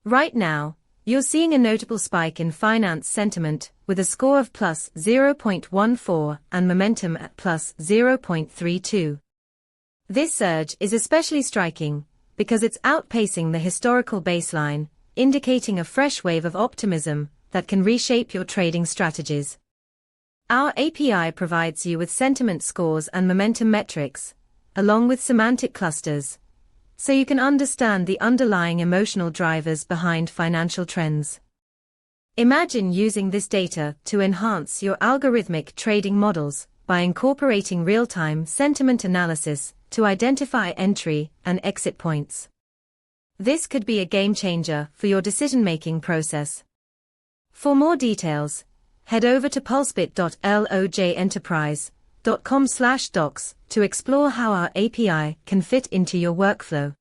Right now, you're seeing a notable spike in finance sentiment, with a score of plus 0.14 and momentum at plus 0.32. This surge is especially striking because it's outpacing the historical baseline, indicating a fresh wave of optimism that can reshape your trading strategies. Our API provides you with sentiment scores and momentum metrics, along with semantic clusters, so you can understand the underlying emotional drivers behind financial trends. Imagine using this data to enhance your algorithmic trading models by incorporating real-time sentiment analysis to identify entry and exit points. This could be a game-changer for your decision-making process. For more details, head over to pulsebit.lojenterprise.com/docs to explore how our API can fit into your workflow.